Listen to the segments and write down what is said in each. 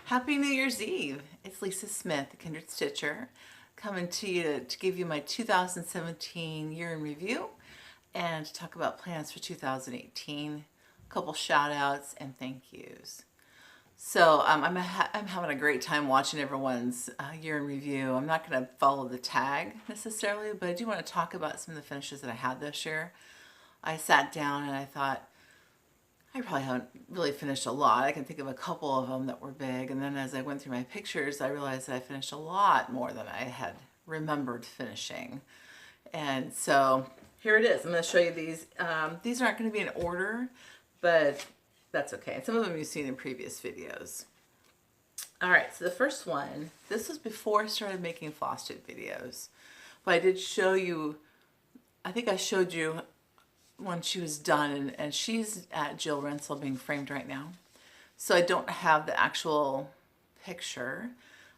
Happy New Year's Eve. It's Lisa Smith, the Kindred Stitcher, coming to you to give you my 2017 year in review and to talk about plans for 2018, a couple shout outs and thank yous. So I'm having a great time watching everyone's year in review. I'm not going to follow the tag necessarily, but I do want to talk about some of the finishes that I had this year. I sat down and I thought, I probably haven't really finished a lot. I can think of a couple of them that were big. And then as I went through my pictures, I realized that I finished a lot more than I had remembered finishing. And so here it is. I'm going to show you these. These aren't going to be in order, but that's okay. Some of them you've seen in previous videos. All right, so the first one, this was before I started making Flosstube videos. But I did show you, I think I showed you when she was done, and she's at Jill Rensel being framed right now. So I don't have the actual picture.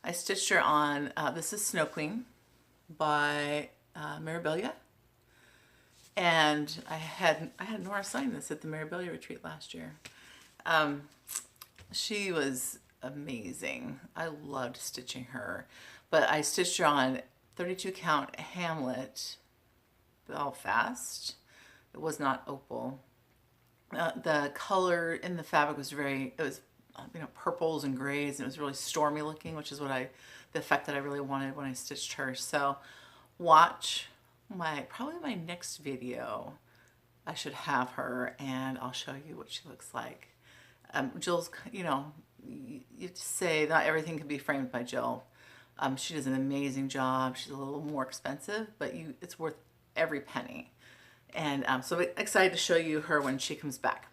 I stitched her on, this is Snow Queen by Mirabilia. And I had Nora sign this at the Mirabilia retreat last year. She was amazing. I loved stitching her. But I stitched her on 32 count Hamlet Belfast. It was not opal. The color in the fabric was it was purples and grays, and it was really stormy looking, which is the effect that I really wanted when I stitched her. So watch probably my next video. I should have her and I'll show you what she looks like. Jill's, you have to say not everything can be framed by Jill. She does an amazing job. She's a little more expensive, but it's worth every penny. And so I'm excited to show you her when she comes back.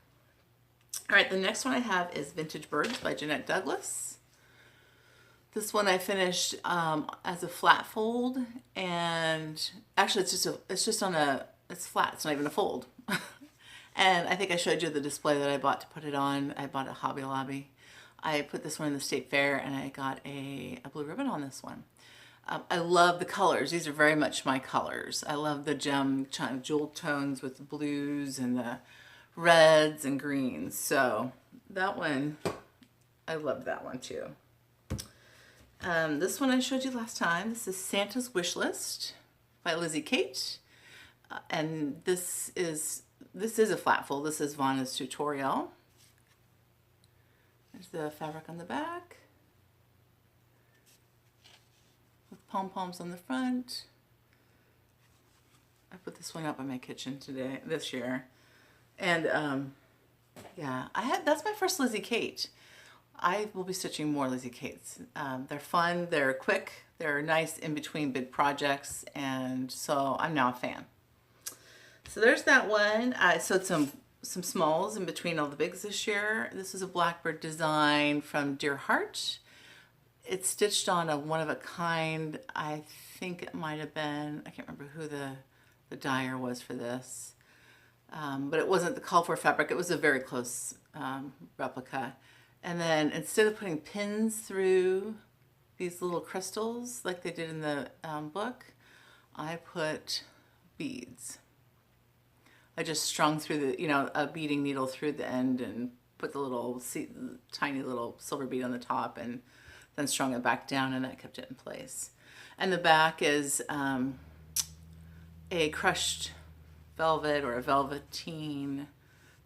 All right, the next one I have is Vintage Birds by Jeanette Douglas. This one I finished as a flat fold, and actually it's flat, it's not even a fold. And I think I showed you the display that I bought to put it on. I bought at Hobby Lobby. I put this one in the State Fair, and I got a blue ribbon on this one. I love the colors. These are very much my colors. I love the jewel tones with the blues and the reds and greens. So that one, I love that one too. This one I showed you last time. This is Santa's Wish List by Lizzie Kate. And this is a flat fold. This is Vanna's tutorial. There's the fabric on the back. With pom-poms on the front. I put this one up in my kitchen this year. And yeah, that's my first Lizzie Kate. I will be stitching more Lizzie Kates. They're fun, they're quick, they're nice in between big projects, and so I'm now a fan. So there's that one. I sewed some smalls in between all the bigs this year. This is a Blackbird design from Dear Heart. It's stitched on a one-of-a-kind. I think it might have been, I can't remember who the dyer was for this, but it wasn't the called for fabric. It was a very close replica. And then instead of putting pins through these little crystals like they did in the book, I put beads. I just strung through a beading needle through the end and put the tiny little silver bead on the top, and then strung it back down, and that kept it in place. And the back is a crushed velvet or a velveteen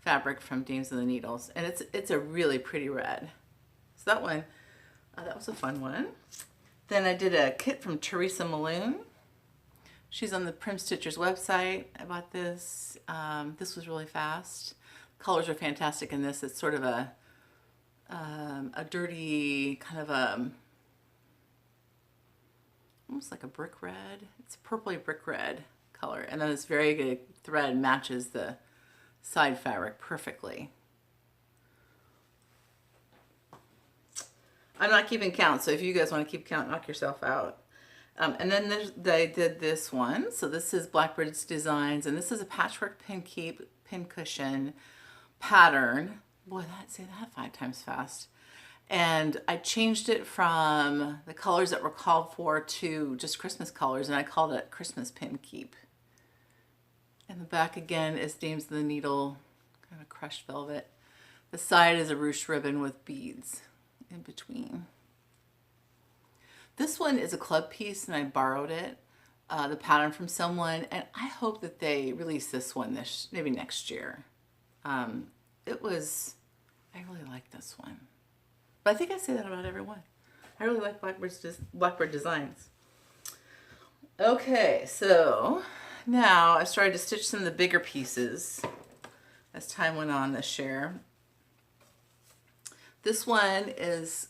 fabric from Dames of the Needles, and it's a really pretty red. So that one, that was a fun one. Then I did a kit from Teresa Maloon. She's on the Prim Stitchers website. I bought this. This was really fast. Colors are fantastic in this. It's sort of a dirty kind of almost like a brick red. It's a purpley brick red color, and then this very good thread matches the side fabric perfectly. I'm not keeping count, so if you guys want to keep count, knock yourself out. And then they did this one. So this is Blackbird's Designs, and this is a patchwork pin cushion pattern. Boy, say that 5 times fast. And I changed it from the colors that were called for to just Christmas colors, and I called it Christmas Pin Keep. And the back again is Dames of the Needle, kind of crushed velvet. The side is a ruched ribbon with beads in between. This one is a club piece and I borrowed it, the pattern from someone, and I hope that they release this one maybe next year. It was, I really like this one. But I think I say that about everyone. I really like Blackbird designs. Okay, so now I started to stitch some of the bigger pieces as time went on this year. This one is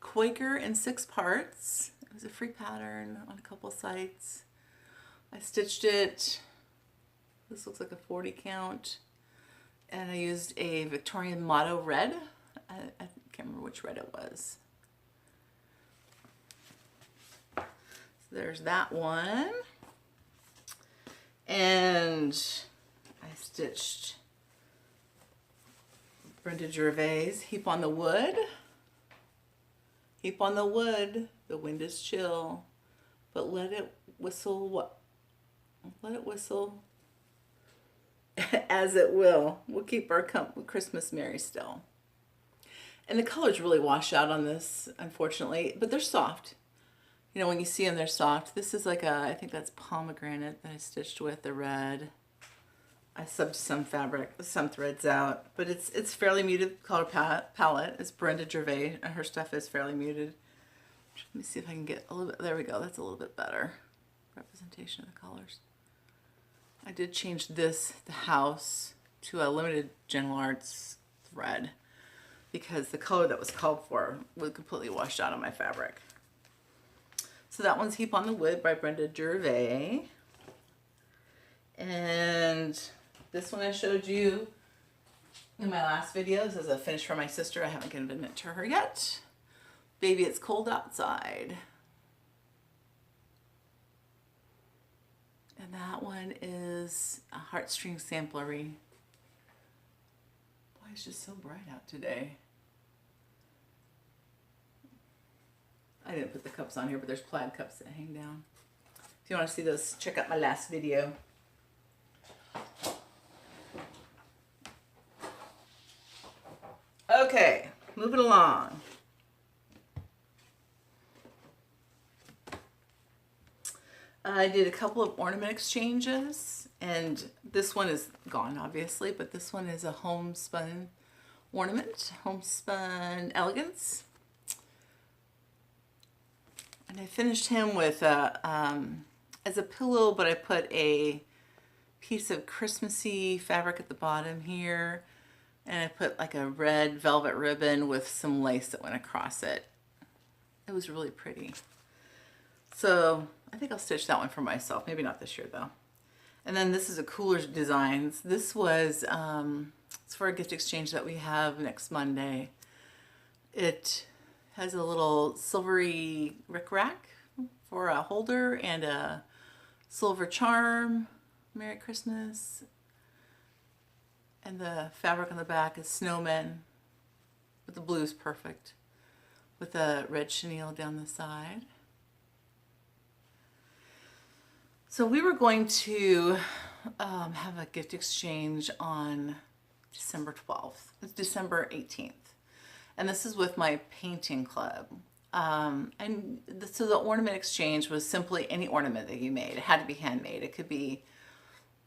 Quaker in 6 parts. It was a free pattern on a couple sites. I stitched it, this looks like a 40 count, and I used a Victorian motto red. I can't remember which red it was. So there's that one. And I stitched Brenda Gervais, Heap on the Wood. Heap on the wood, the wind is chill, but let it whistle what? Let it whistle as it will. We'll keep our Christmas merry still. And the colors really wash out on this, unfortunately, but they're soft. You know, when you see them, they're soft. This is like I think that's pomegranate that I stitched with the red. I subbed some fabric, some threads out, but it's fairly muted color palette. It's Brenda Gervais, and her stuff is fairly muted. Let me see if I can get a little bit, there we go, that's a little bit better representation of the colors. I did change the house, to a limited General Arts thread because the color that was called for was completely washed out on my fabric. So that one's Heap on the Wood by Brenda Gervais. And this one I showed you in my last video. This is a finish for my sister. I haven't given it to her yet. Baby, It's Cold Outside. And that one is a heartstring samplery. Boy, it's just so bright out today. I didn't put the cups on here, but there's plaid cups that hang down. If you want to see those, check out my last video. Okay, moving along. I did a couple of ornament exchanges, and this one is gone obviously, but this one is a homespun ornament, homespun elegance. And I finished him with as a pillow, but I put a piece of Christmassy fabric at the bottom here, and I put like a red velvet ribbon with some lace that went across it. It was really pretty. So I think I'll stitch that one for myself. Maybe not this year though. And then this is a Cooler Designs. This was it's for a gift exchange that we have next Monday. It has a little silvery rickrack for a holder and a silver charm. Merry Christmas. And the fabric on the back is snowmen, but the blue is perfect, with a red chenille down the side. So we were going to have a gift exchange on December 12th. It's December 18th. And this is with my painting club. So the ornament exchange was simply any ornament that you made. It had to be handmade. It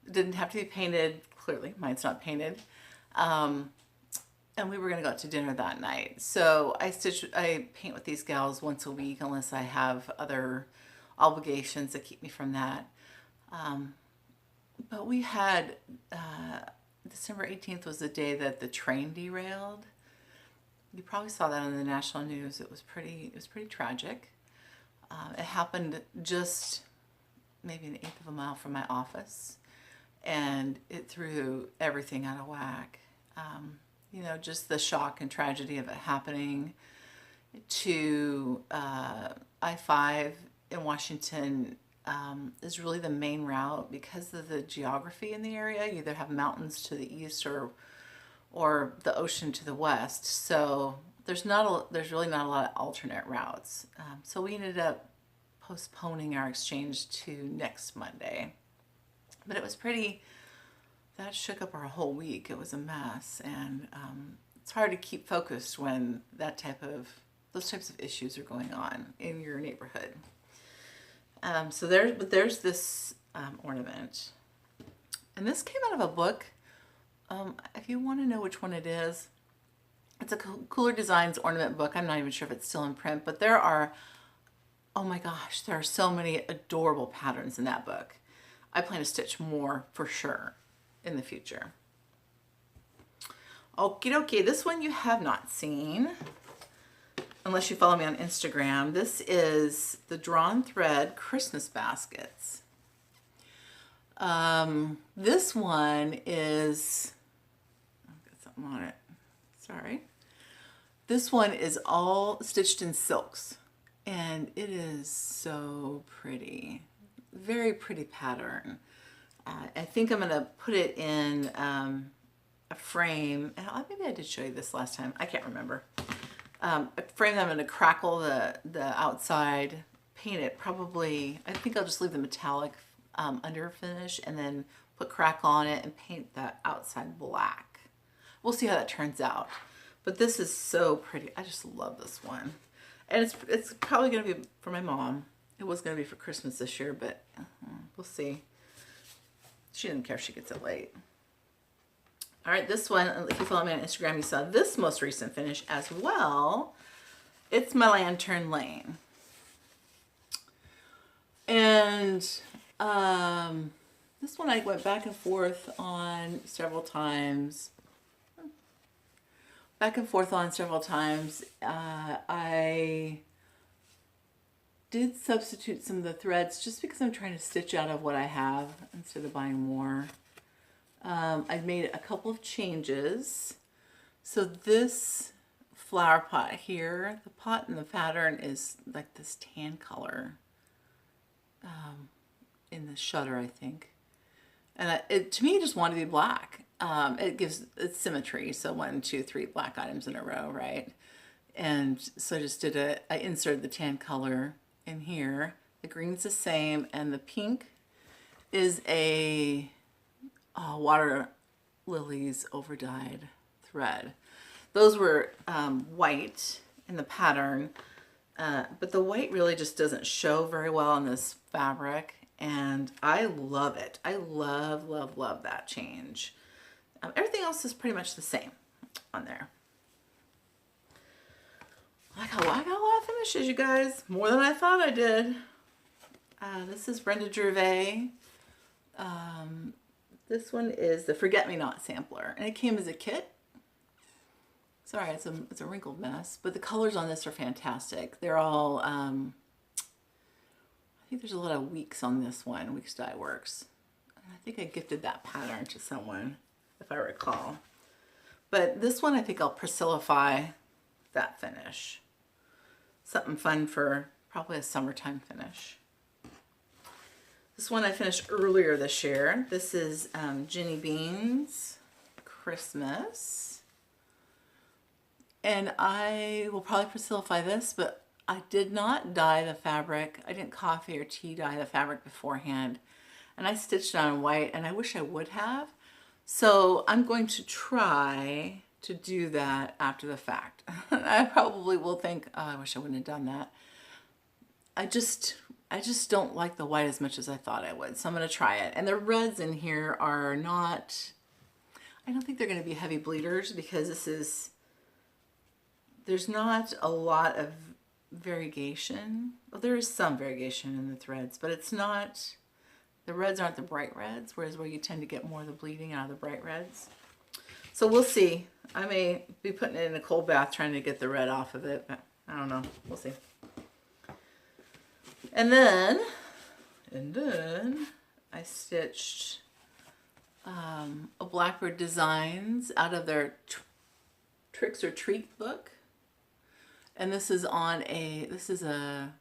didn't have to be painted. Clearly, mine's not painted. And we were going to go out to dinner that night. So I paint with these gals once a week unless I have other obligations that keep me from that. But we had, December 18th was the day that the train derailed. You probably saw that on the national news. It was pretty tragic. It happened just maybe an eighth of a mile from my office, and it threw everything out of whack. You know, just the shock and tragedy of it happening. To I-5 in Washington is really the main route because of the geography in the area. You either have mountains to the east or the ocean to the west. So there's really not a lot of alternate routes. So we ended up postponing our exchange to next Monday. But it was that shook up our whole week. It was a mess, and it's hard to keep focused when that type of those types of issues are going on in your neighborhood. So there's this ornament. And this came out of a book. If you want to know which one it is, it's a Cooler Designs ornament book. I'm not even sure if it's still in print, but there are, oh my gosh, there are so many adorable patterns in that book. I plan to stitch more for sure in the future. Okie dokie, this one you have not seen, unless you follow me on Instagram. This is the Drawn Thread Christmas Baskets. This one is, I've got something on it, sorry. This one is all stitched in silks, and it is so pretty. Very pretty pattern. I think I'm gonna put it in a frame, and maybe I did show you this last time, I can't remember. A frame that I'm gonna crackle the outside, paint it probably, I think I'll just leave the metallic under finish and then put crackle on it and paint that outside black. We'll see how that turns out. But this is so pretty. I just love this one. And it's probably gonna be for my mom. It was gonna be for Christmas this year, but we'll see. She didn't care if she gets it late. All right, this one, if you follow me on Instagram, you saw this most recent finish as well. It's my Lantern Lane. And this one I went back and forth on several times. I did substitute some of the threads just because I'm trying to stitch out of what I have instead of buying more. I've made a couple of changes. So this flower pot here, the pot and the pattern is like this tan color in the shutter, I think. And to me, I just wanted to be black. It gives it symmetry. So 1, 2, 3 black items in a row, right? And so I just did I inserted the tan color in here. The green's the same, and the pink is a water lilies overdyed thread. Those were white in the pattern, but the white really just doesn't show very well on this fabric, and I love it. I love, love, love that change. Everything else is pretty much the same on there. I got a lot of finishes, you guys. More than I thought I did. This is Brenda Gervais. This one is the Forget Me Not sampler, and it came as a kit. Sorry, it's a wrinkled mess, but the colors on this are fantastic. They're all, I think there's a lot of Weeks on this one, Weeks Dye Works. I think I gifted that pattern to someone, if I recall. But this one, I think I'll Priscillify that finish. Something fun for probably a summertime finish. This one I finished earlier this year. This is Ginny Beans Christmas. And I will probably Priscillify this, but I did not dye the fabric. I didn't coffee or tea dye the fabric beforehand. And I stitched on white, and I wish I would have. So I'm going to try to do that after the fact. I probably will think, oh, I wish I wouldn't have done that. I just don't like the white as much as I thought I would. So I'm going to try it. And the reds in here are not, I don't think they're going to be heavy bleeders, because there's not a lot of variegation. Well, there is some variegation in the threads, but it's not, the reds aren't the bright reds, whereas where you tend to get more of the bleeding out of the bright reds. So we'll see. I may be putting it in a cold bath trying to get the red off of it, but I don't know. We'll see. And then I stitched a Blackbird Designs out of their Tricks or Treat book. And this is a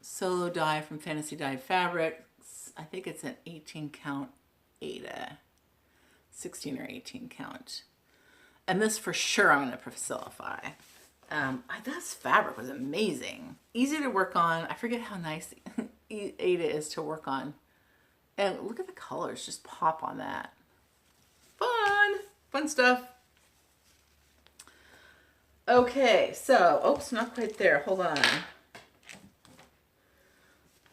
solo die from Fantasy Dyed Fabrics. I think it's an 18 count Ada, 16 or 18 count. And this for sure I'm going to Priscillify. This fabric was amazing. Easy to work on. I forget how nice Ada is to work on. And look at the colors just pop on that. Fun stuff. Okay, so, oops, not quite there. Hold on.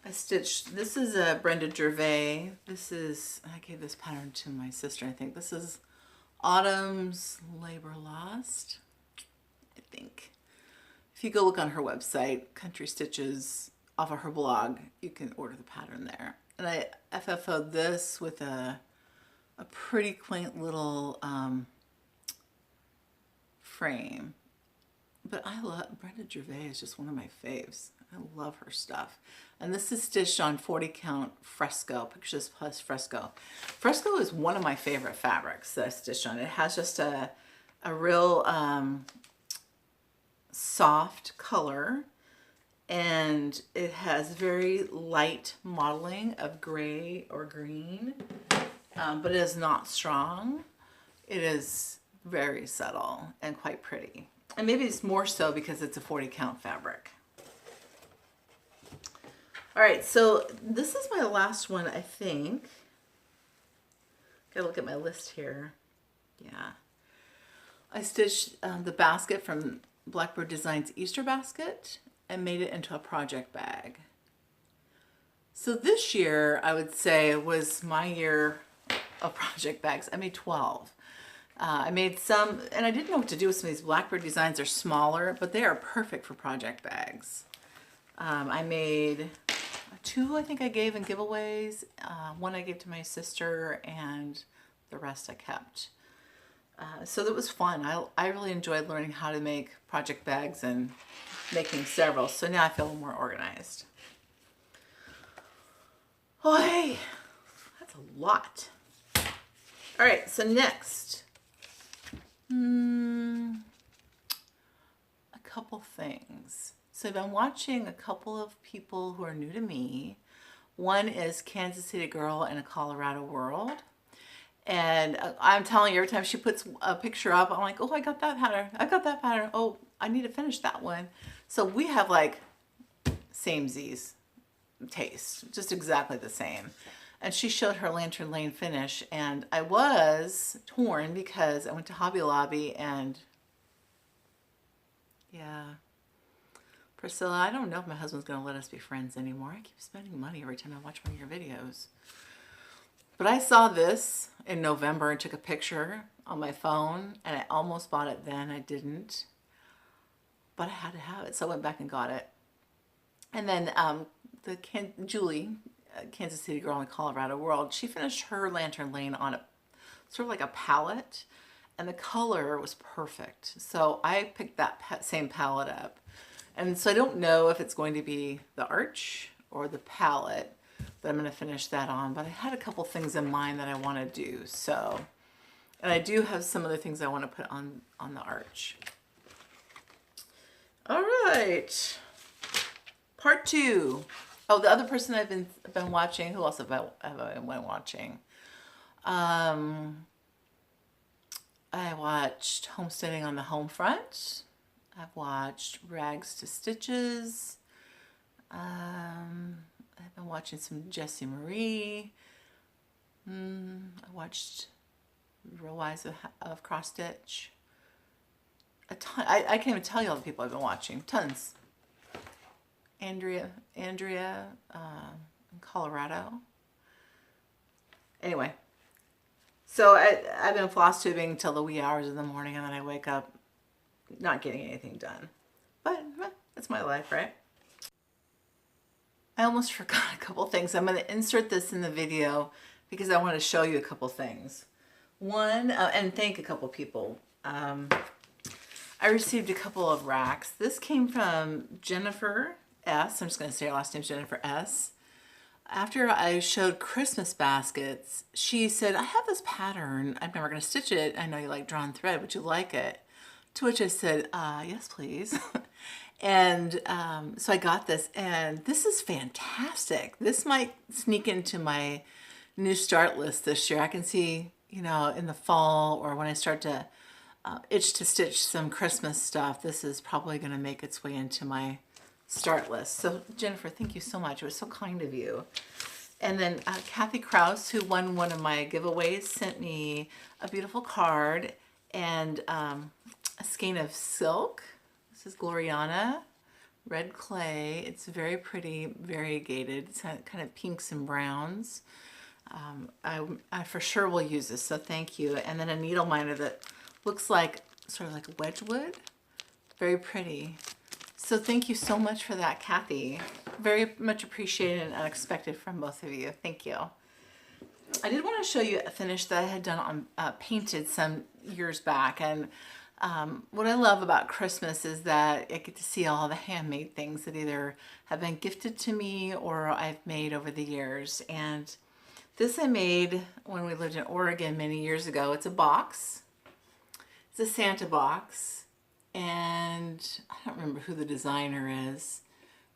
I stitched, this is a Brenda Gervais. This is, I gave this pattern to my sister, I think. This is Autumn's Labor Lost, I think. If you go look on her website, Country Stitches, off of her blog, you can order the pattern there. And I FFO'd this with a pretty quaint little frame. But I love, Brenda Gervais is just one of my faves. I love her stuff. And this is stitched on 40 count fresco, pictures plus fresco. Fresco is one of my favorite fabrics that I stitched on. It has just a real soft color, and it has very light modeling of gray or green, but it is not strong. It is very subtle and quite pretty. And maybe it's more so because it's a 40 count fabric. All right, so this is my last one, I think. Gotta look at my list here. Yeah. I stitched the basket from Blackbird Designs Easter basket and made it into a project bag. So this year, I would say, was my year of project bags. I made 12. I made some, and I didn't know what to do with some of these Blackbird designs. Are smaller, but they are perfect for project bags. I made 2, I think I gave in giveaways. 1 I gave to my sister, and the rest I kept. So that was fun. I really enjoyed learning how to make project bags and making several. So now I feel more organized. Oh, hey, that's a lot. All right, so next. A couple things. So I've been watching a couple of people who are new to me. One is Kansas City Girl in a Colorado World. And I'm telling you, every time she puts a picture up, I'm like, oh, I got that pattern. I got that pattern. Oh, I need to finish that one. So we have like samesies taste, just exactly the same. And she showed her Lantern Lane finish, and I was torn because I went to Hobby Lobby and yeah. Priscilla, I don't know if my husband's going to let us be friends anymore. I keep spending money every time I watch one of your videos. But I saw this in November and took a picture on my phone, and I almost bought it then. I didn't. But I had to have it, so I went back and got it. And then Julie, Kansas City Girl in Colorado World, she finished her Lantern Lane on a sort of like a palette, and the color was perfect. So I picked that same palette up. And so I don't know if it's going to be the arch or the palette that I'm going to finish that on, but I had a couple things in mind that I want to do. So, and I do have some other things I want to put on the arch. All right, part 2. Oh, the other person I've been watching. Who else have I been watching? I watched Homesteading on the Home Front. I've watched Rags to Stitches. I've been watching some Jessie Marie. I watched Real Wise of Cross Stitch. A ton. I can't even tell you all the people I've been watching. Tons. Andrea in Colorado. Anyway, so I've been floss tubing till the wee hours of the morning, and then I wake up not getting anything done. But that's my life, right? I almost forgot a couple things. I'm going to insert this in the video because I want to show you a couple things. One, and thank a couple people. I received a couple of racks. This came from Jennifer S. I'm just going to say her last name is Jennifer S. After I showed Christmas baskets, she said, I have this pattern. I'm never going to stitch it. I know you like drawn thread. Would you like it? To which I said, yes, please. And so I got this, and this is fantastic. This might sneak into my new start list this year. I can see, you know, in the fall or when I start to itch to stitch some Christmas stuff, this is probably going to make its way into my start list. So Jennifer, thank you so much. It was so kind of you. And then Kathy Krause, who won one of my giveaways, sent me a beautiful card and a a skein of silk. This is Gloriana, red clay. It's very pretty, variegated. It's kind of pinks and browns. I for sure will use this, so thank you. And then a needle miner that looks like sort of like Wedgwood. Very pretty. So thank you so much for that, Kathy. Very much appreciated and unexpected from both of you. Thank you. I did want to show you a finish that I had done on painted some years back. And what I love about Christmas is that I get to see all the handmade things that either have been gifted to me or I've made over the years. And this I made when we lived in Oregon many years ago. It's a box. It's a Santa box. And I don't remember who the designer is,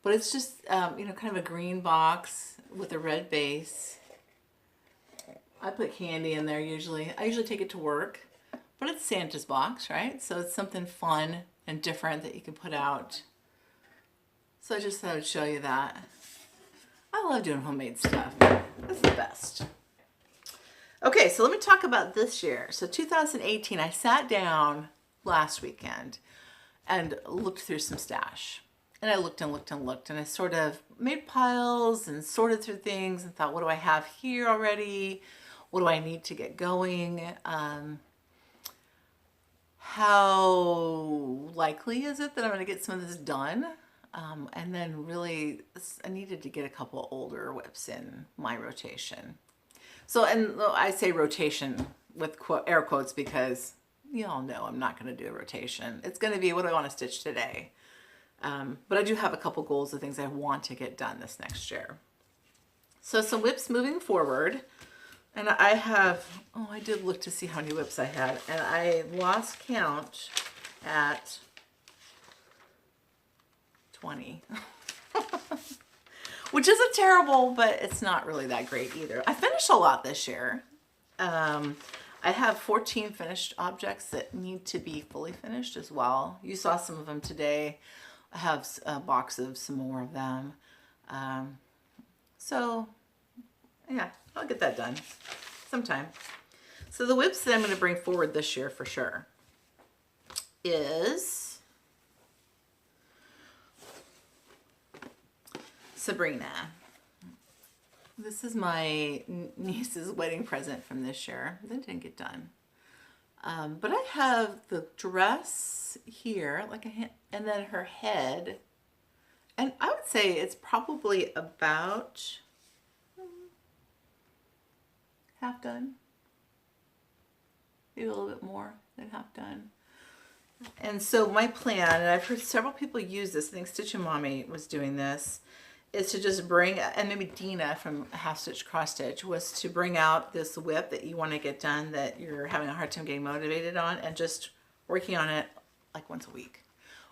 but it's just, you know, kind of a green box with a red base. I put candy in there usually. I usually take it to work, but it's Santa's box, right? So it's something fun and different that you can put out. So I just thought I would show you that. I love doing homemade stuff. It's the best. Okay, so let me talk about this year. So 2018, I sat down last weekend and looked through some stash. And I looked and looked and looked, and I sort of made piles and sorted through things and thought, what do I have here already? What do I need to get going? How likely is it that I'm going to get some of this done? And then really, I needed to get a couple older whips in my rotation. So, and I say rotation with air quotes because you all know I'm not going to do a rotation. It's going to be what do I want to stitch today. But I do have a couple goals of things I want to get done this next year. So some whips moving forward. And I have, oh, I did look to see how many whips I had. And I lost count at 20. Which isn't terrible, but it's not really that great either. I finished a lot this year. I have 14 finished objects that need to be fully finished as well. You saw some of them today. I have a box of some more of them. So yeah, I'll get that done sometime. So the whips that I'm going to bring forward this year for sure is Sabrina. This is my niece's wedding present from this year. That didn't get done. But I have the dress here, like and then her head. And I would say it's probably about half done. Maybe a little bit more than half done. And so my plan, and I've heard several people use this, I think Stitch and Mommy was doing this, is to just bring, and maybe Dina from Half Stitch Cross Stitch, was to bring out this whip that you want to get done that you're having a hard time getting motivated on, and just working on it like once a week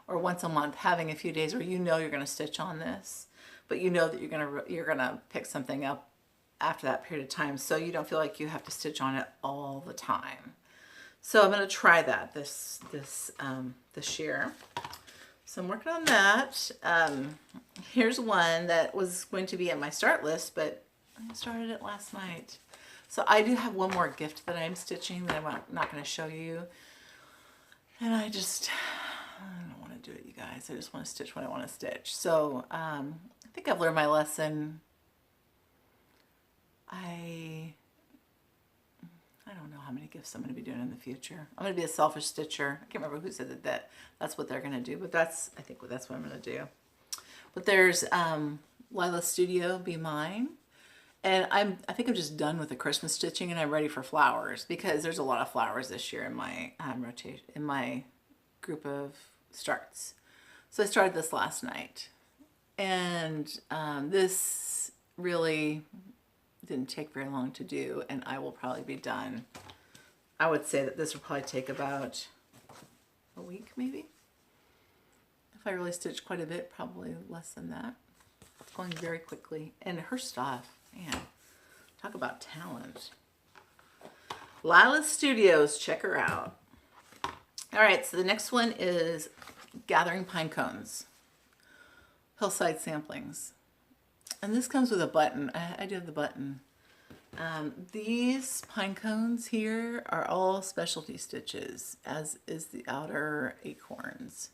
or once a month, having a few days where you know you're going to stitch on this, but you know that you're gonna pick something up after that period of time, so you don't feel like you have to stitch on it all the time. So I'm going to try that this year. So I'm working on that. Here's one that was going to be at my start list, but I started it last night. So I do have one more gift that I'm stitching that I'm not going to show you. And I don't want to do it, you guys. I just want to stitch what I want to stitch. So I think I've learned my lesson. I don't know how many gifts I'm going to be doing in the future. I'm going to be a selfish stitcher. I can't remember who said that's what they're going to do, but I think that's what I'm going to do. But there's Lila's Studio, Be Mine. And I think I'm just done with the Christmas stitching and I'm ready for flowers because there's a lot of flowers this year in my rotation, in my group of starts. So I started this last night. And this really didn't take very long to do, and I will probably be done. I would say that this will probably take about a week, maybe. If I really stitch quite a bit, probably less than that. It's going very quickly. And her stuff, man, talk about talent. Lila's Studios, check her out. All right, so the next one is Gathering Pine Cones. Hillside Samplings. And this comes with a button. I do have the button These pine cones here are all specialty stitches, as is the outer acorns.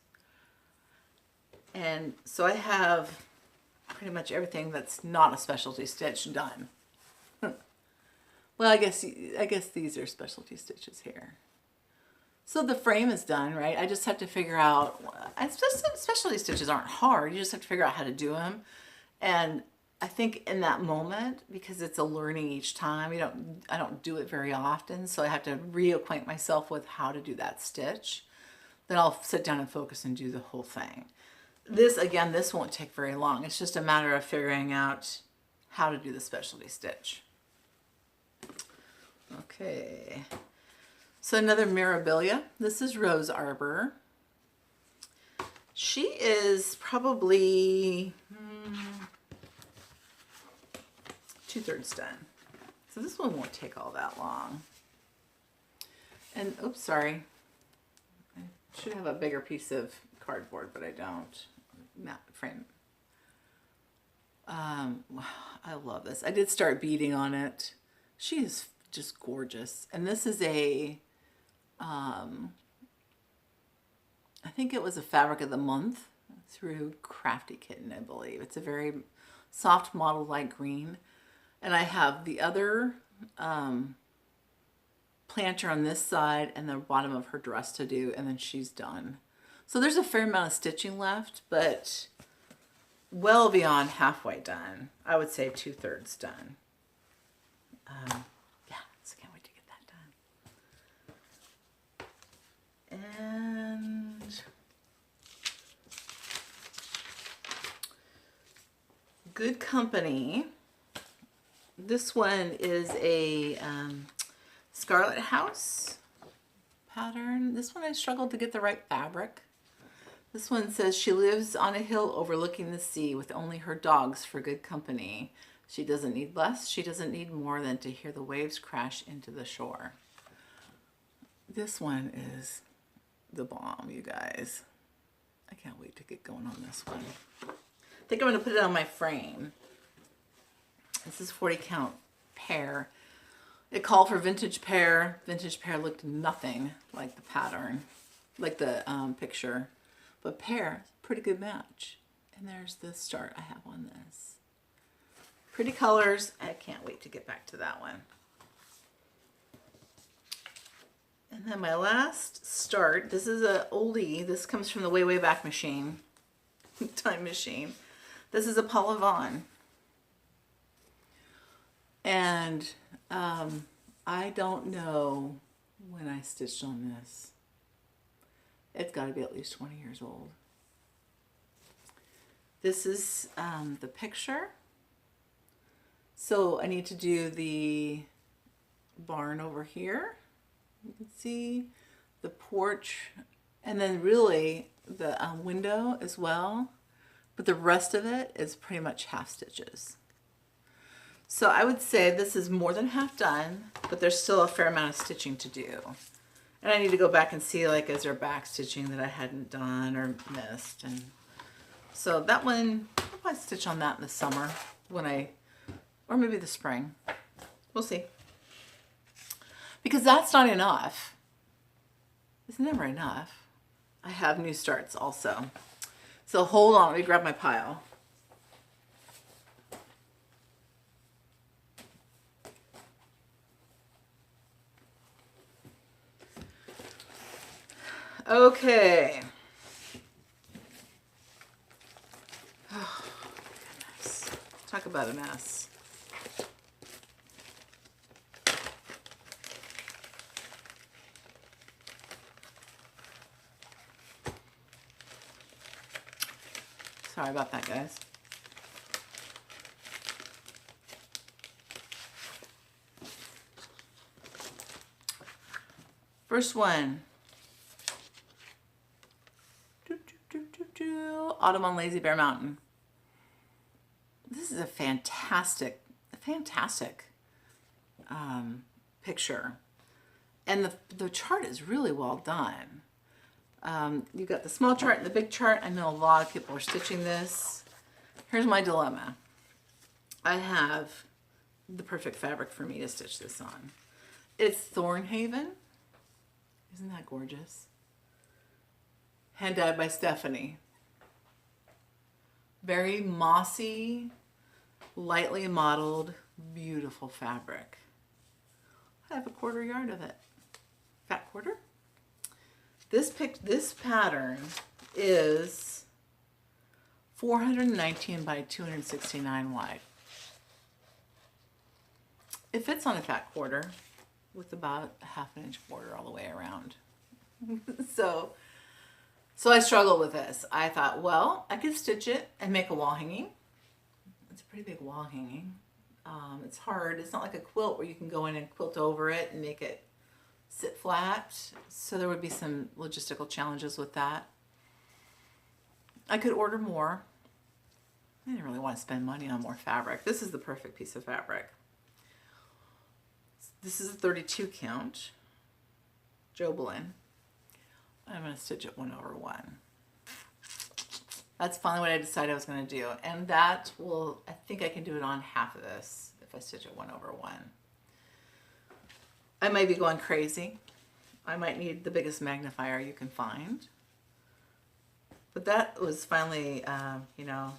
And so I have pretty much everything that's not a specialty stitch done. Well, I guess these are specialty stitches here. So the frame is done, right? I just have to figure out, specialty stitches aren't hard. You just have to figure out how to do them. And I think in that moment, because it's a learning each time, I don't do it very often, so I have to reacquaint myself with how to do that stitch. Then I'll sit down and focus and do the whole thing. This won't take very long. It's just a matter of figuring out how to do the specialty stitch. Okay, so another Mirabilia. This is Rose Arbor. She is probably 2/3 done. So this one won't take all that long. And oops, sorry. I should have a bigger piece of cardboard, but I don't. Matte frame. I love this. I did start beading on it. She is just gorgeous. And this is a, I think it was a fabric of the month through Crafty Kitten, I believe. It's a very soft mottled light green. And I have the other planter on this side and the bottom of her dress to do, and then she's done. So there's a fair amount of stitching left, but well beyond halfway done. I would say 2/3 done. Yeah, so can't wait to get that done. And Good Company. This one is a Scarlet House pattern. This one I struggled to get the right fabric. This one says, she lives on a hill overlooking the sea with only her dogs for good company. She doesn't need less, she doesn't need more than to hear the waves crash into the shore. This one is the bomb, you guys. I can't wait to get going on this one. I think I'm going to put it on my frame. This is 40 count pear. It called for vintage pear. Vintage pear looked nothing like the pattern, like the picture. But pear, pretty good match. And there's the start I have on this. Pretty colors. I can't wait to get back to that one. And then my last start, this is a oldie. This comes from the way back machine, time machine. This is a Paula Vaughn. And I don't know when I stitched on this. It's got to be at least 20 years old. This is the picture. So I need to do the barn over here. You can see the porch, and then really the window as well. But the rest of it is pretty much half stitches. So I would say this is more than half done, but there's still a fair amount of stitching to do. And I need to go back and see, like, is there back stitching that I hadn't done or missed. And so that one, I'll probably stitch on that in the summer or maybe the spring. We'll see. Because that's not enough. It's never enough. I have new starts also. So hold on, let me grab my pile. Okay. Oh, goodness. Talk about a mess. Sorry about that, guys. First one. Autumn on Lazy Bear Mountain. This is a fantastic picture. And the chart is really well done. You've got the small chart and the big chart. I know a lot of people are stitching this. Here's my dilemma. I have the perfect fabric for me to stitch this on. It's Thornhaven. Isn't that gorgeous? Hand dyed by Stephanie. Very mossy, lightly mottled, beautiful fabric. I have a 1/4 yard of it. Fat quarter. This pattern is 419 by 269 wide. It fits on a fat quarter with about a 1/2 inch border all the way around. So I struggled with this. I thought, well, I could stitch it and make a wall hanging. It's a pretty big wall hanging. It's hard. It's not like a quilt where you can go in and quilt over it and make it sit flat. So there would be some logistical challenges with that. I could order more. I didn't really want to spend money on more fabric. This is the perfect piece of fabric. This is a 32 count Jobelin. I'm going to stitch it 1/1. That's finally what I decided I was going to do. And that will, I think I can do it on half of this if I stitch it 1/1. I might be going crazy. I might need the biggest magnifier you can find. But that was finally, you know,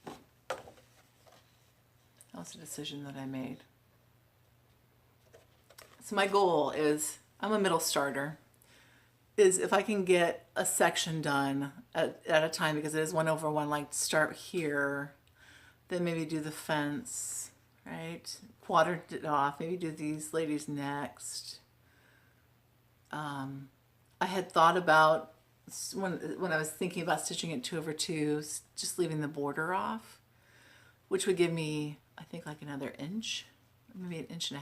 that was a decision that I made. So my goal is, I'm a middle starter, is if I can get a section done at a time, because it is 1/1, like start here, then maybe do the fence, right? Quarter it off, maybe do these ladies next. I had thought about, when I was thinking about stitching it 2/2, just leaving the border off, which would give me, I think, like another inch, maybe 1.5 inches.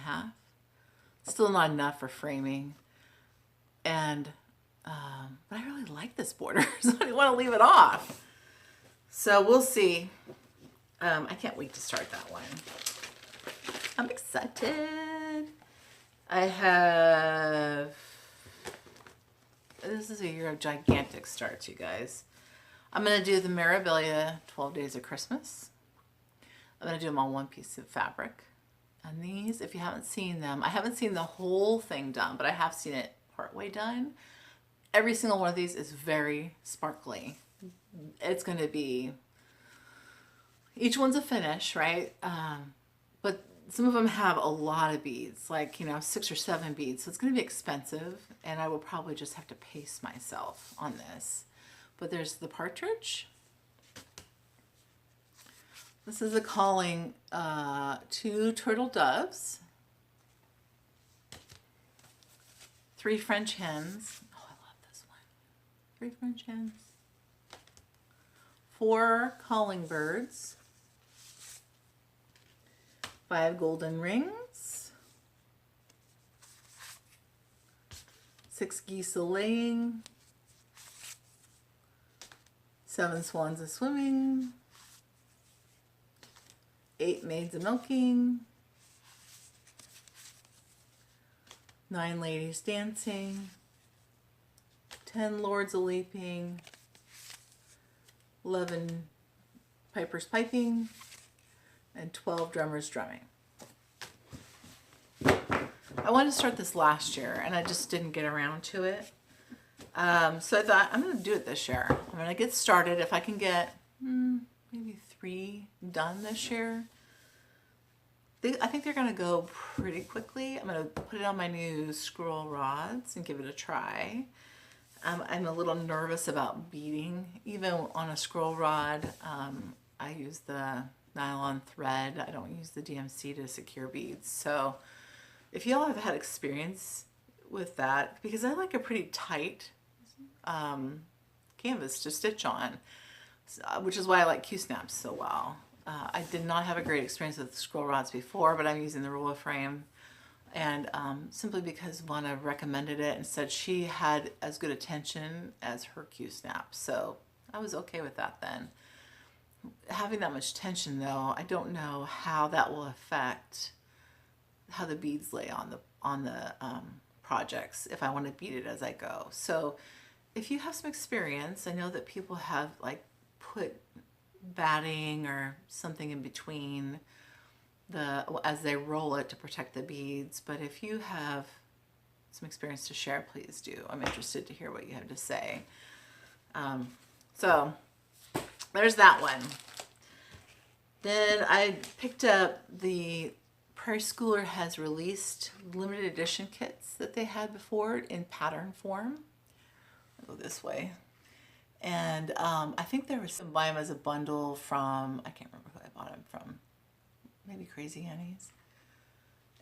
Still not enough for framing. And but I really like this border, so I didn't want to leave it off. So we'll see. I can't wait to start that one. I'm excited. This is a year of gigantic starts, you guys. I'm going to do the Mirabilia 12 Days of Christmas. I'm going to do them on one piece of fabric. And these, if you haven't seen them, I haven't seen the whole thing done, but I have seen it partway done. Every single one of these is very sparkly. It's going to be, each one's a finish, right? But some of them have a lot of beads, like, 6 or 7 beads. So it's going to be expensive, and I will probably just have to pace myself on this. But there's the partridge. This is a calling 2 turtle doves, 3 French hens. Oh, I love this one. 3 French hens. 4 calling birds. 5 golden rings. 6 geese a-laying. 7 swans a-swimming. 8 maids a-milking. 9 ladies dancing. 10 lords a-leaping. 11 pipers piping. And 12 drummers drumming. I wanted to start this last year, and I just didn't get around to it. So I thought, I'm going to do it this year. I'm going to get started. If I can get maybe 3 done this year, I think they're going to go pretty quickly. I'm going to put it on my new scroll rods and give it a try. I'm a little nervous about beading. Even on a scroll rod, I use the nylon thread. I don't use the DMC to secure beads. So if y'all have had experience with that, because I like a pretty tight canvas to stitch on, which is why I like Q-snaps so well. I did not have a great experience with scroll rods before, but I'm using the ruler frame, and simply because Vonna recommended it and said she had as good attention as her Q-snap, so I was okay with that then. Having that much tension, though, I don't know how that will affect how the beads lay on the projects if I want to bead it as I go. So if you have some experience, I know that people have like put batting or something in between as they roll it to protect the beads. But if you have some experience to share, please do. I'm interested to hear what you have to say. So there's that one. Then I picked up the Prairie Schooler has released limited edition kits that they had before in pattern form. I'll go this way. And I think there was some buy them as a bundle from, I can't remember who I bought them from, maybe Crazy Annie's.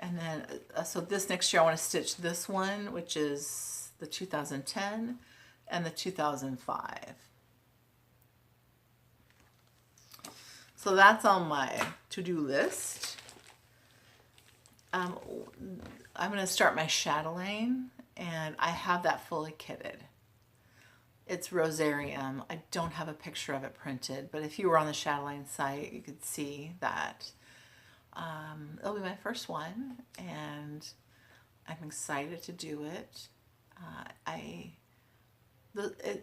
And then, so this next year I want to stitch this one, which is the 2010 and the 2005. So that's on my to-do list. I'm going to start my chatelaine, and I have that fully kitted. It's Rosarium. I don't have a picture of it printed, but if you were on the chatelaine site, you could see that. It'll be my first one, and I'm excited to do it.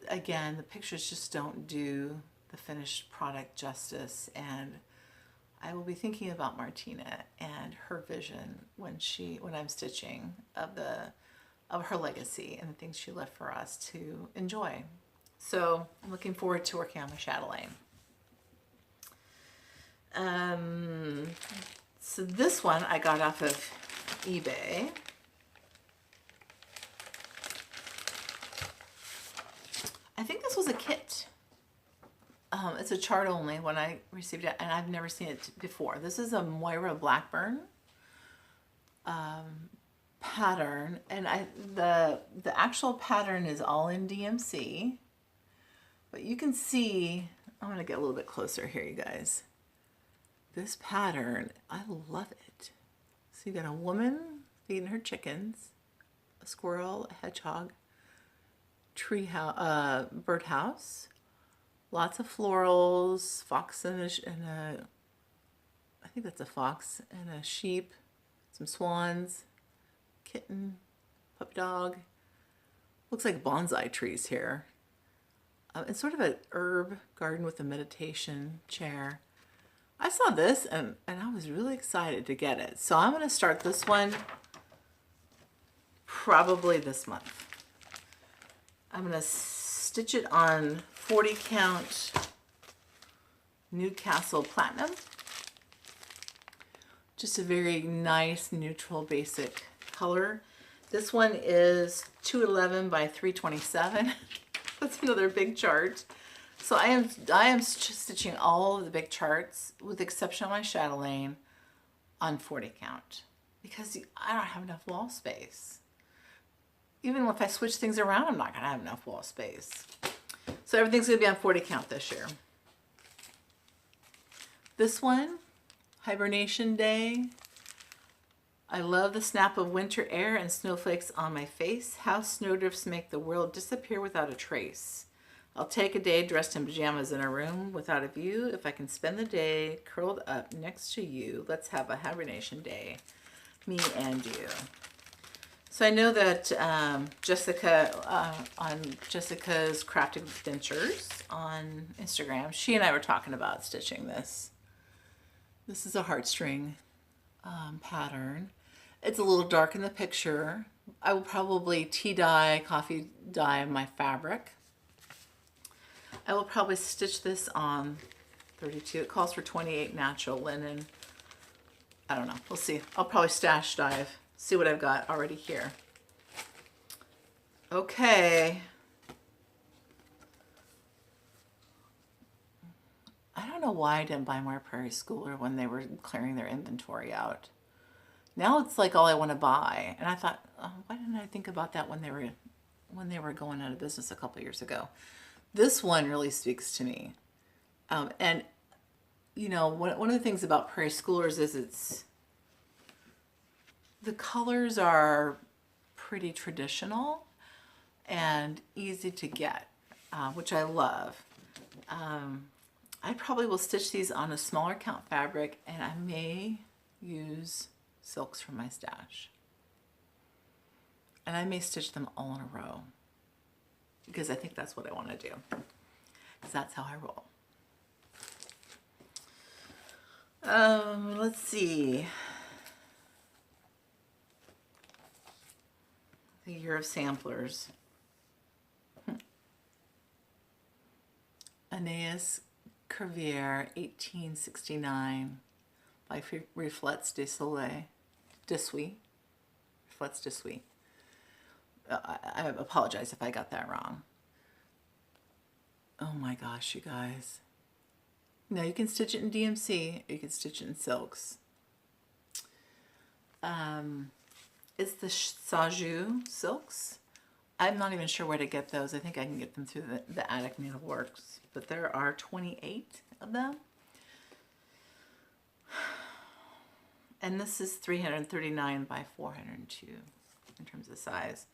Again, the pictures just don't do the finished product justice, and I will be thinking about Martina and her vision when I'm stitching of her legacy and the things she left for us to enjoy. So I'm looking forward to working on my chatelaine. So this one I got off of eBay. I think this was a kit. It's a chart only when I received it, and I've never seen it before. This is a Moira Blackburn pattern, and the actual pattern is all in DMC, but you can see, I'm going to get a little bit closer here, you guys. This pattern, I love it. So you got a woman feeding her chickens, a squirrel, a hedgehog, birdhouse, lots of florals, fox and a, I think that's a fox, and a sheep, some swans, kitten, puppy dog. Looks like bonsai trees here. It's sort of an herb garden with a meditation chair. I saw this and I was really excited to get it. So I'm going to start this one probably this month. I'm going to stitch it on 40 count Newcastle Platinum. Just a very nice neutral basic color. This one is 211 by 327. That's another big chart. So I am stitching all of the big charts with the exception of my chatelaine on 40 count because I don't have enough wall space. Even if I switch things around, I'm not going to have enough wall space. So everything's going to be on 40 count this year. This one, Hibernation Day. I love the snap of winter air and snowflakes on my face. How snowdrifts make the world disappear without a trace. I'll take a day dressed in pajamas in a room without a view. If I can spend the day curled up next to you, let's have a hibernation day, me and you. So I know that Jessica, on Jessica's Crafted Adventures on Instagram, she and I were talking about stitching this. This is a heartstring pattern. It's a little dark in the picture. I will probably tea dye, coffee dye my fabric. I will probably stitch this on 32. It calls for 28 natural linen. I don't know. We'll see. I'll probably stash dive. See what I've got already here. Okay. I don't know why I didn't buy more Prairie Schooler when they were clearing their inventory out. Now it's like all I want to buy. And I thought, oh, why didn't I think about that when they were going out of business a couple years ago? This one really speaks to me. And, you know, one of the things about Prairie Schoolers is the colors are pretty traditional and easy to get, which I love. I probably will stitch these on a smaller count fabric, and I may use silks from my stash. And I may stitch them all in a row because I think that's what I want to do, because that's how I roll. Let's see. The year of samplers. Aeneas Curvier, 1869, by Reflets de Soleil. De Suisse. Reflets de Suisse. I apologize if I got that wrong. Oh my gosh, you guys. Now you can stitch it in DMC, or you can stitch it in silks. It's the Sajou silks. I'm not even sure where to get those. I think I can get them through the Attic Needleworks, but there are 28 of them. And this is 339 by 402 in terms of size.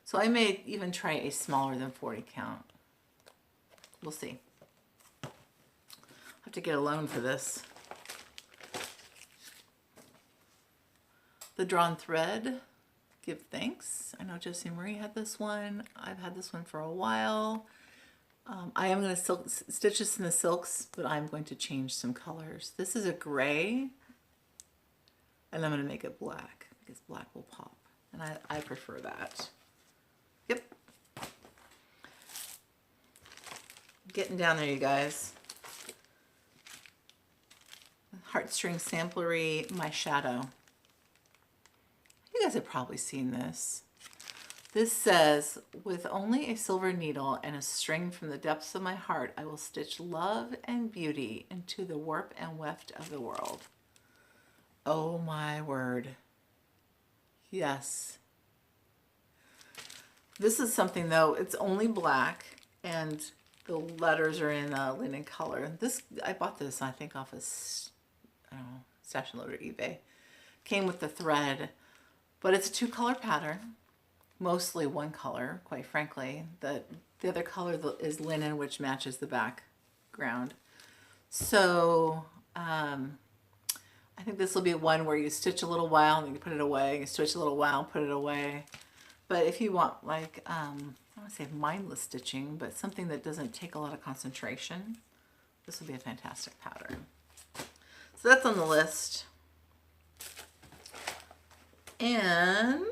So I may even try a smaller than 40 count. We'll see. I'll have to get a loan for this. The Drawn Thread, Give Thanks. I know Jessie Marie had this one. I've had this one for a while. I am going to stitch this in the silks, but I'm going to change some colors. This is a gray, and I'm going to make it black because black will pop, and I prefer that. Yep. Getting down there, you guys. Heartstring Samplery, My Shadow. You guys have probably seen this. This says, with only a silver needle and a string from the depths of my heart, I will stitch love and beauty into the warp and weft of the world. Oh my word. Yes. This is something though, it's only black and the letters are in linen color. I bought this, I think, off of, I don't know, Stash and Load or eBay. Came with the thread, but it's a 2-color pattern. Mostly one color, quite frankly. The other color is linen, which matches the background. So I think this will be one where you stitch a little while and then you put it away. You stitch a little while, put it away. But if you want, like, I don't want to say mindless stitching, but something that doesn't take a lot of concentration, this will be a fantastic pattern. So that's on the list. And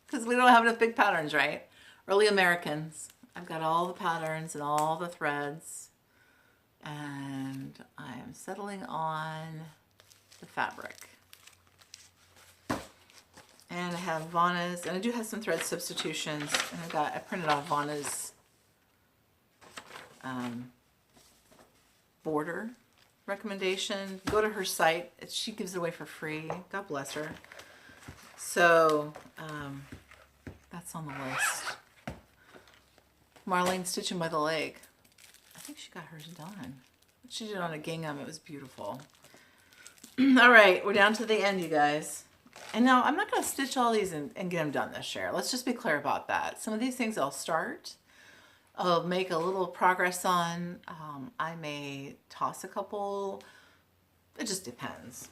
because we don't have enough big patterns, right? Early Americans. I've got all the patterns and all the threads, and I am settling on the fabric. And I have Vanna's, and I do have some thread substitutions, and I printed off Vanna's border recommendation. Go to her site. She gives it away for free. God bless her. So that's on the list. Marlene Stitching by the Lake. I think she got hers done. She did it on a gingham. It was beautiful. All right, we're down to the end, you guys. And now I'm not going to stitch all these and get them done this year. Let's just be clear about that. Some of these things I'll start. I'll make a little progress on. I may toss a couple. It just depends.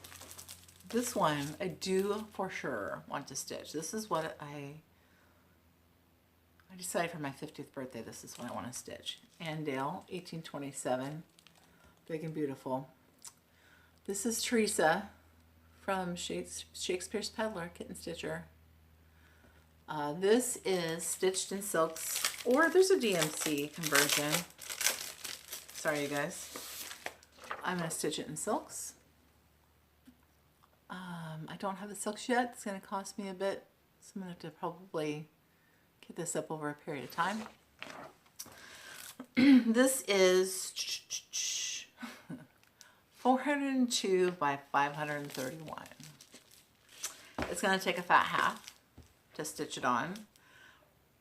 This one I do for sure want to stitch. This is what I decided for my 50th birthday. This is what I want to stitch. Andale, 1827. Big and beautiful. This is Teresa from Shakespeare's Peddler, Kitten Stitcher. This is Stitched in Silks, or there's a DMC conversion. Sorry, you guys. I'm going to stitch it in silks. I don't have the silks yet. It's going to cost me a bit, so I'm going to have to probably get this up over a period of time. This is 402 by 531. It's going to take a fat half to stitch it on,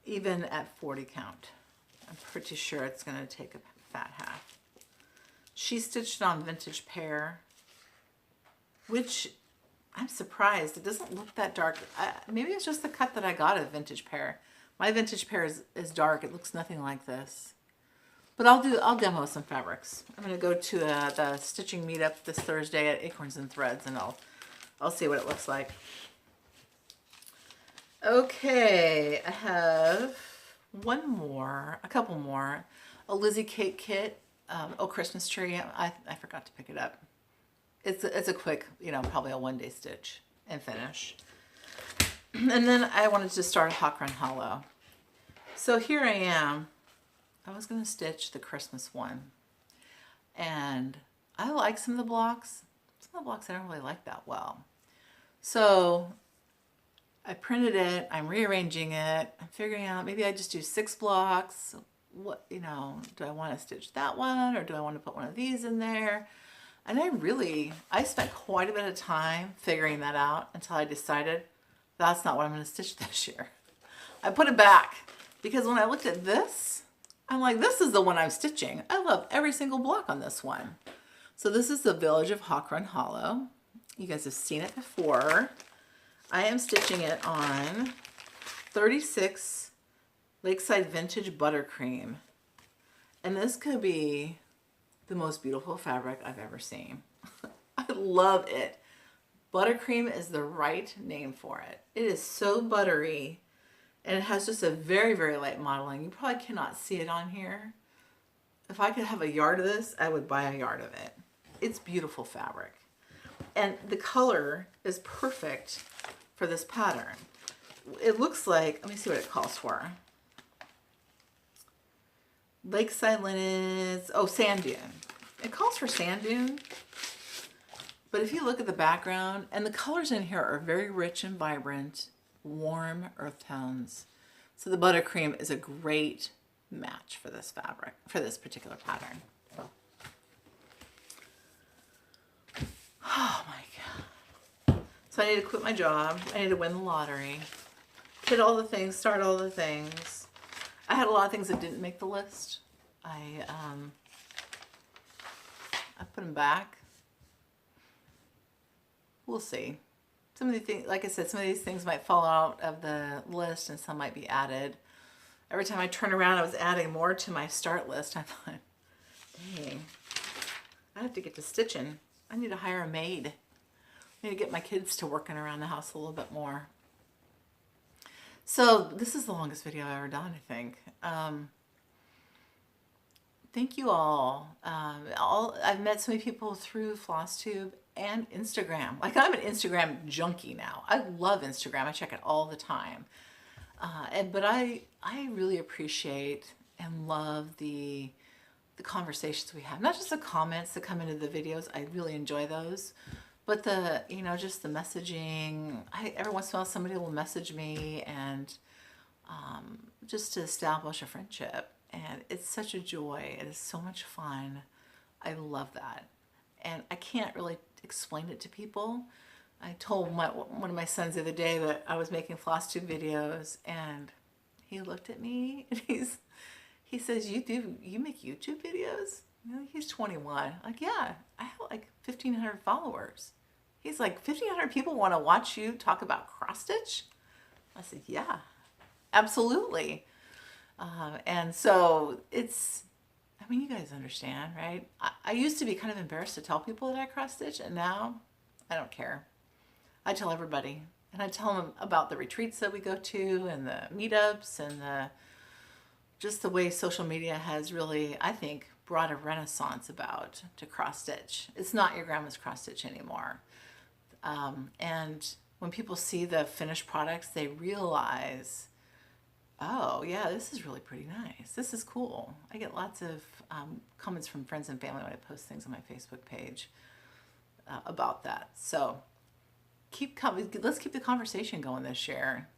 even at 40 count. I'm pretty sure it's going to take a fat half. She stitched on Vintage Pear, which I'm surprised. It doesn't look that dark. Maybe it's just the cut that I got of Vintage Pear. My Vintage Pear is dark. It looks nothing like this. But I'll demo some fabrics. I'm going to go to the stitching meetup this Thursday at Acorns and Threads, and I'll see what it looks like. Okay, I have a couple more. A Lizzie Cake kit. Oh, Christmas tree. I forgot to pick it up. It's a quick, you know, probably a one-day stitch and finish. And then I wanted to start a Hawk Run Hollow. So here I am. I was going to stitch the Christmas one. And I like some of the blocks. Some of the blocks I don't really like that well. So I printed it. I'm rearranging it. I'm figuring out maybe I just do 6 blocks. What, you know, do I want to stitch that one or do I want to put one of these in there? And I spent quite a bit of time figuring that out until I decided that's not what I'm going to stitch this year. I put it back because when I looked at this, I'm like, this is the one I'm stitching. I love every single block on this one. So this is the Village of Hawk Run Hollow. You guys have seen it before. I am stitching it on 36 Lakeside Vintage Buttercream. And this could be the most beautiful fabric I've ever seen. I love it. Buttercream is the right name for it. It is so buttery and it has just a very, very light modeling. You probably cannot see it on here. If I could have a yard of this, I would buy a yard of it. It's beautiful fabric. And the color is perfect for this pattern. It looks like, let me see what it calls for. Lakeside linens, oh, sand dune. It calls for sand dune. But if you look at the background, and the colors in here are very rich and vibrant, warm earth tones. So the buttercream is a great match for this fabric, for this particular pattern. Oh my God. So I need to quit my job. I need to win the lottery. Hit all the things, start all the things. I had a lot of things that didn't make the list. I put them back. We'll see. Some of the things, like I said, some of these things might fall out of the list and some might be added. Every time I turn around, I was adding more to my start list. I thought, dang, I have to get to stitching. I need to hire a maid. I need to get my kids to working around the house a little bit more. So this is the longest video I've ever done, I think. Thank you all. I've met so many people through Flosstube and Instagram. Like, I'm an Instagram junkie now. I love Instagram. I check it all the time. But I really appreciate and love the conversations we have. Not just the comments that come into the videos. I really enjoy those. But the, you know, just the messaging. Every once in a while somebody will message me and just to establish a friendship. And it's such a joy. It is so much fun. I love that. And I can't really explain it to people. I told one of my sons the other day that I was making Flosstube videos, and he looked at me and he says, you make YouTube videos? You know, he's 21. Like, yeah, I have like 1,500 followers. He's like, 1,500 people want to watch you talk about cross stitch? I said, yeah, absolutely. And so it's, I mean, you guys understand, right? I used to be kind of embarrassed to tell people that I cross stitch, and now I don't care. I tell everybody, and I tell them about the retreats that we go to and the meetups and just the way social media has really, I think, brought a renaissance about to cross stitch. It's not your grandma's cross stitch anymore. And when people see the finished products, they realize, oh yeah, this is really pretty nice. This is cool. I get lots of comments from friends and family when I post things on my Facebook page about that. So let's keep the conversation going this year.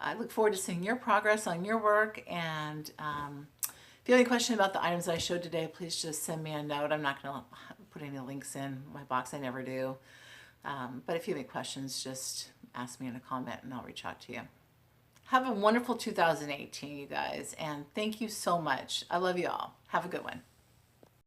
I look forward to seeing your progress on your work. And if you have any question about the items that I showed today, please just send me a note. I'm not going to put any links in my box. I never do. But if you have any questions, just ask me in a comment and I'll reach out to you. Have a wonderful 2018, you guys, and thank you so much. I love you all. Have a good one.